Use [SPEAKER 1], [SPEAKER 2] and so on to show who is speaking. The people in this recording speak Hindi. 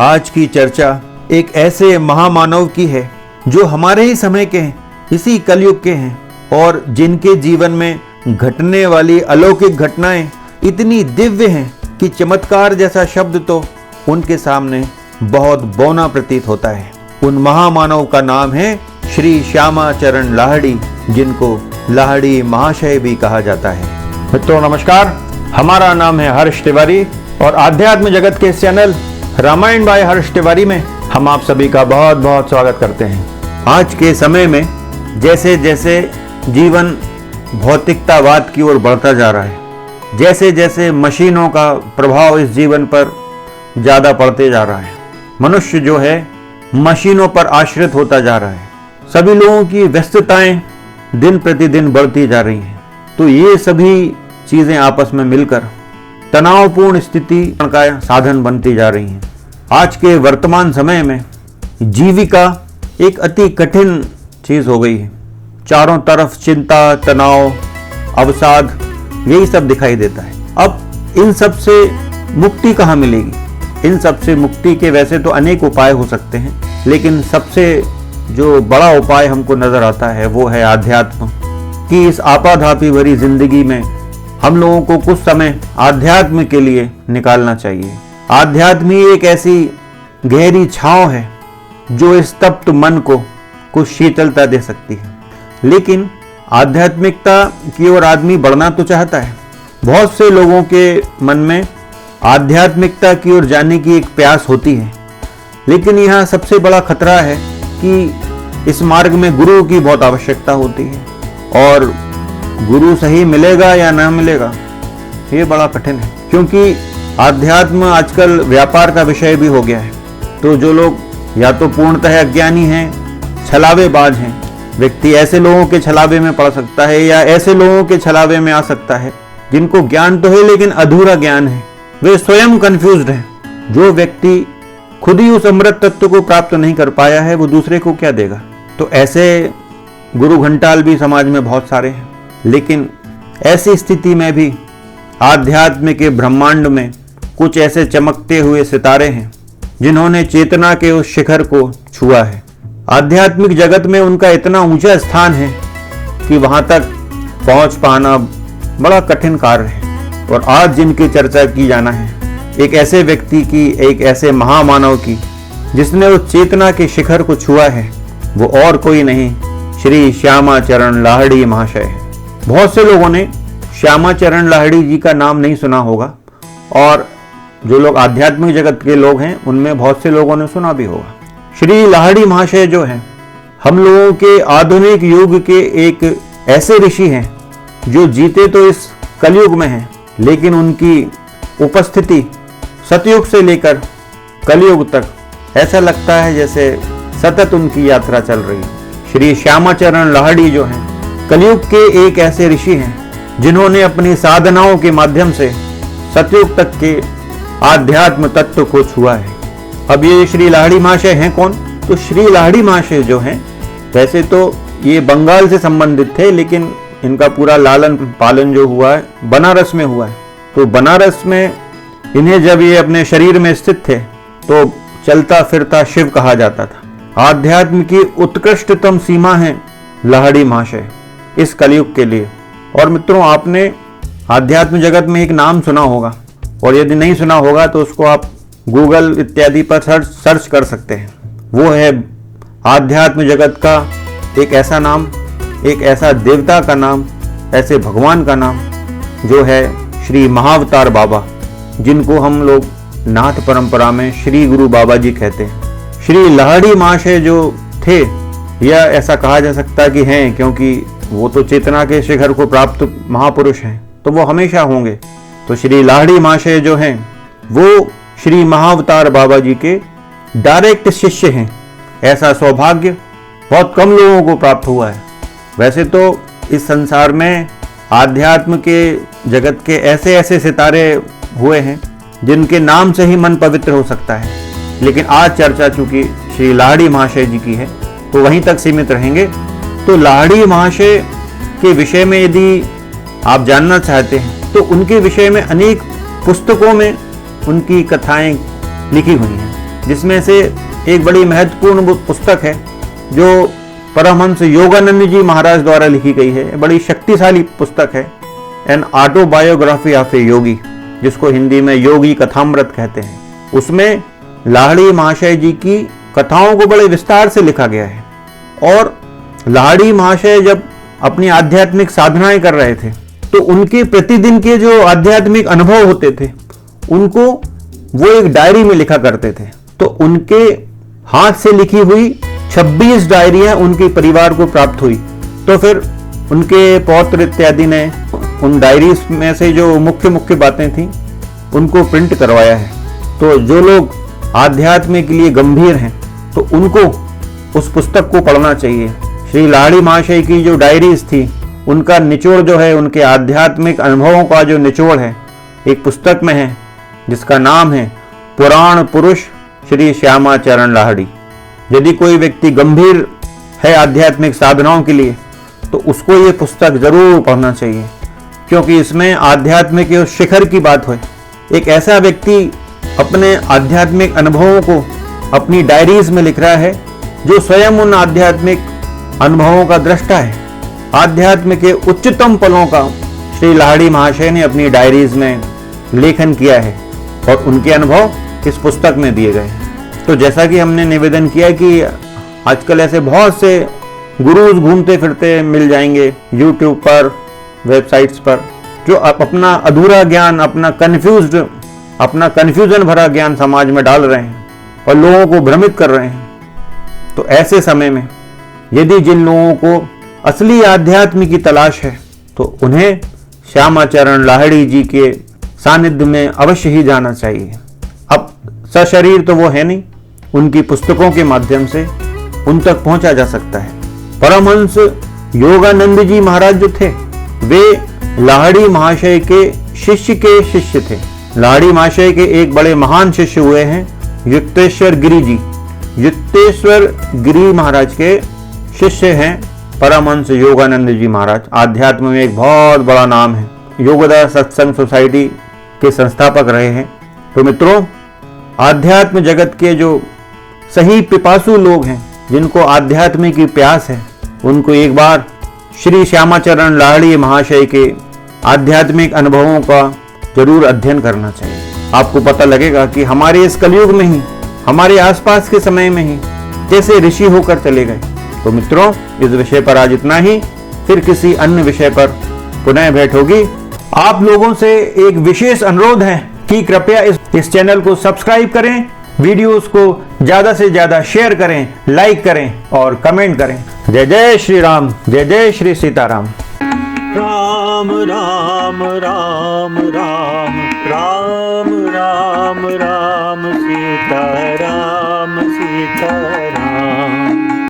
[SPEAKER 1] आज की चर्चा एक ऐसे महामानव की है जो हमारे ही समय के हैं, इसी कलयुग के हैं और जिनके जीवन में घटने वाली अलौकिक घटनाएं इतनी दिव्य हैं कि चमत्कार जैसा शब्द तो उनके सामने बहुत बौना प्रतीत होता है। उन महामानव का नाम है श्री श्यामाचरण लाहिड़ी, जिनको लाहिड़ी महाशय भी कहा जाता है।
[SPEAKER 2] मित्रों नमस्कार, हमारा नाम है हर्ष तिवारी और आध्यात्म जगत के इस चैनल रामायण बाय हर्ष तिवारी में हम आप सभी का बहुत बहुत स्वागत करते हैं।
[SPEAKER 1] आज के समय में जैसे जैसे जीवन भौतिकतावाद की ओर बढ़ता जा रहा है, जैसे जैसे मशीनों का प्रभाव इस जीवन पर ज़्यादा पड़ते जा रहा है, मनुष्य जो है मशीनों पर आश्रित होता जा रहा है, सभी लोगों की व्यस्तताएं दिन प्रतिदिन बढ़ती जा रही हैं, तो ये सभी चीज़ें आपस में मिलकर तनावपूर्ण स्थिति का साधन बनती जा रही हैं। आज के वर्तमान समय में जीविका एक अति कठिन चीज़ हो गई है। चारों तरफ चिंता, तनाव, अवसाद यही सब दिखाई देता है। अब इन सब से मुक्ति कहाँ मिलेगी? इन सब से मुक्ति के वैसे तो अनेक उपाय हो सकते हैं, लेकिन सबसे जो बड़ा उपाय हमको नजर आता है वो है आध्यात्म की। इस आपाधापी भरी जिंदगी में हम लोगों को कुछ समय आध्यात्म के लिए निकालना चाहिए। आध्यात्म ही एक ऐसी गहरी छांव है जो स्तब्ध मन को कुछ शीतलता दे सकती है। लेकिन आध्यात्मिकता की ओर आदमी बढ़ना तो चाहता है। बहुत से लोगों के मन में आध्यात्मिकता की ओर जाने की एक प्यास होती है, लेकिन यहाँ सबसे बड़ा खतरा है कि इस मार्ग में गुरु की बहुत आवश्यकता होती है और गुरु सही मिलेगा या ना मिलेगा ये बड़ा कठिन है, क्योंकि आध्यात्म आजकल व्यापार का विषय भी हो गया है। तो जो लोग या तो पूर्णतः अज्ञानी हैं, छलावेबाज हैं, व्यक्ति ऐसे लोगों के छलावे में पड़ सकता है या ऐसे लोगों के छलावे में आ सकता है जिनको ज्ञान तो है लेकिन अधूरा ज्ञान है, वे स्वयं कंफ्यूज्ड हैं। जो व्यक्ति खुद ही उस अमृत तत्व को प्राप्त नहीं कर पाया है वो दूसरे को क्या देगा? तो ऐसे गुरु घंटाल भी समाज में बहुत सारे हैं। लेकिन ऐसी स्थिति में भी आध्यात्म के ब्रह्मांड में कुछ ऐसे चमकते हुए सितारे हैं जिन्होंने चेतना के उस शिखर को छुआ है। आध्यात्मिक जगत में उनका इतना ऊंचा स्थान है कि वहां तक पहुंच पाना बड़ा कठिन कार्य है। और आज जिनकी चर्चा की जाना है एक ऐसे व्यक्ति की, एक ऐसे महामानव की जिसने उस चेतना के शिखर को छुआ है, वो और कोई नहीं श्री श्यामाचरण लाहिड़ी महाशय है। बहुत से लोगों ने श्यामाचरण लाहिड़ी जी का नाम नहीं सुना होगा और जो लोग आध्यात्मिक जगत के लोग हैं उनमें बहुत से लोगों ने सुना भी होगा। श्री लाहिड़ी महाशय जो हैं हम लोगों के आधुनिक युग के एक ऐसे ऋषि हैं जो जीते तो इस कलयुग में हैं, लेकिन उनकी उपस्थिति सतयुग से लेकर कलयुग तक ऐसा लगता है जैसे सतत उनकी यात्रा चल रही है। श्री श्यामाचरण लाहिड़ी जो हैं कलयुग के एक ऐसे ऋषि हैं जिन्होंने अपनी साधनाओं के माध्यम से सतयुग तक के आध्यात्म तत्व को छुआ है। अब ये श्री लाहिड़ी महाशय हैं कौन? तो श्री लाहिड़ी महाशय जो हैं वैसे तो ये बंगाल से संबंधित थे, लेकिन इनका पूरा लालन पालन जो हुआ है बनारस में हुआ है। तो बनारस में इन्हें जब ये अपने शरीर में स्थित थे तो चलता फिरता शिव कहा जाता था। आध्यात्म की उत्कृष्टतम सीमा है लाहिड़ी महाशय इस कलयुग के लिए। और मित्रों, आपने आध्यात्म जगत में एक नाम सुना होगा और यदि नहीं सुना होगा तो उसको आप गूगल इत्यादि पर सर्च कर सकते हैं। वो है आध्यात्म जगत का एक ऐसा नाम, एक ऐसा देवता का नाम, ऐसे भगवान का नाम जो है श्री महाअवतार बाबा, जिनको हम लोग नाथ परंपरा में श्री गुरु बाबा जी कहते हैं। श्री लाहिड़ी महाशय जो थे या ऐसा कहा जा सकता कि हैं, क्योंकि वो तो चेतना के शिखर को प्राप्त महापुरुष हैं, तो वो हमेशा होंगे। तो श्री लाहिड़ी महाशय जो हैं वो श्री महाअवतार बाबा जी के डायरेक्ट शिष्य हैं। ऐसा सौभाग्य बहुत कम लोगों को प्राप्त हुआ है। वैसे तो इस संसार में आध्यात्म के जगत के ऐसे ऐसे सितारे हुए हैं जिनके नाम से ही मन पवित्र हो सकता है, लेकिन आज चर्चा चूंकि श्री लाहिड़ी महाशय जी की है तो वहीं तक सीमित रहेंगे। तो लाहिड़ी महाशय के विषय में यदि आप जानना चाहते हैं तो उनके विषय में अनेक पुस्तकों में उनकी कथाएं लिखी हुई हैं। जिसमें से एक बड़ी महत्वपूर्ण पुस्तक है जो परमहंस योगानंद जी महाराज द्वारा लिखी गई है। बड़ी शक्तिशाली पुस्तक है, एन ऑटोबायोग्राफी ऑफ ए योगी, जिसको हिंदी में योगी कथामृत कहते हैं। उसमें लाहिड़ी महाशय जी की कथाओं को बड़े विस्तार से लिखा गया है। और लाहिड़ी महाशय जब अपनी आध्यात्मिक साधनाएं कर रहे थे तो उनके प्रतिदिन के जो आध्यात्मिक अनुभव होते थे उनको वो एक डायरी में लिखा करते थे। तो उनके हाथ से लिखी हुई 26 डायरियां उनके परिवार को प्राप्त हुई। तो फिर उनके पौत्र इत्यादि ने उन डायरीज में से जो मुख्य मुख्य बातें थी उनको प्रिंट करवाया है। तो जो लोग आध्यात्म के लिए गंभीर हैं तो उनको उस पुस्तक को पढ़ना चाहिए। श्री लाहिड़ी महाशय की जो डायरीज थी उनका निचोड़ जो है, उनके आध्यात्मिक अनुभवों का जो निचोड़ है, एक पुस्तक में है जिसका नाम है पुराण पुरुष श्री श्यामाचरण लाहिड़ी। यदि कोई व्यक्ति गंभीर है आध्यात्मिक साधनाओं के लिए तो उसको ये पुस्तक जरूर पढ़ना चाहिए, क्योंकि इसमें आध्यात्मिक के उस शिखर की बात हो। एक ऐसा व्यक्ति अपने आध्यात्मिक अनुभवों को अपनी डायरीज में लिख रहा है जो स्वयं उन आध्यात्मिक अनुभवों का दृष्टा है। आध्यात्म के उच्चतम पलों का श्री लाहिड़ी महाशय ने अपनी डायरीज में लेखन किया है और उनके अनुभव इस पुस्तक में दिए गए हैं। तो जैसा कि हमने निवेदन किया कि आजकल ऐसे बहुत से गुरुज घूमते फिरते मिल जाएंगे यूट्यूब पर, वेबसाइट्स पर, जो अपना अधूरा ज्ञान, अपना कन्फ्यूजन भरा ज्ञान समाज में डाल रहे हैं और लोगों को भ्रमित कर रहे हैं। तो ऐसे समय में यदि जिन लोगों को असली आध्यात्म की तलाश है तो उन्हें श्यामाचरण लाहिड़ी जी के सानिध्य में अवश्य ही जाना चाहिए। अब सशरीर तो वो है नहीं, उनकी पुस्तकों के माध्यम से उन तक पहुंचा जा सकता है। परमहंस योगानंद जी महाराज जो थे वे लाहिड़ी महाशय के शिष्य थे। लाहिड़ी महाशय के एक बड़े महान शिष्य हुए हैं युक्तेश्वर गिरी जी। युक्तेश्वर गिरी महाराज के शिष्य हैं परमहंस योगानंद जी महाराज। आध्यात्म में एक बहुत बड़ा नाम है, योगदा सत्संग सोसाइटी के संस्थापक रहे हैं। तो मित्रों, आध्यात्म जगत के जो सही पिपासु लोग हैं, जिनको आध्यात्म की प्यास है, उनको एक बार श्री श्यामाचरण लाहिड़ी महाशय के आध्यात्मिक अनुभवों का जरूर अध्ययन करना चाहिए। आपको पता लगेगा कि हमारे इस कलयुग में ही, हमारे आसपास के समय में ही कैसे ऋषि होकर चले गए। तो मित्रों, इस विषय पर आज इतना ही, फिर किसी अन्य विषय पर पुनः भेंट होगी। आप लोगों से एक विशेष अनुरोध है कि कृपया इस चैनल को सब्सक्राइब करें, वीडियोस को ज्यादा से ज्यादा शेयर करें, लाइक करें और कमेंट करें। जय जय श्री राम, जय जय श्री सीताराम।
[SPEAKER 3] राम राम राम राम राम राम राम सीता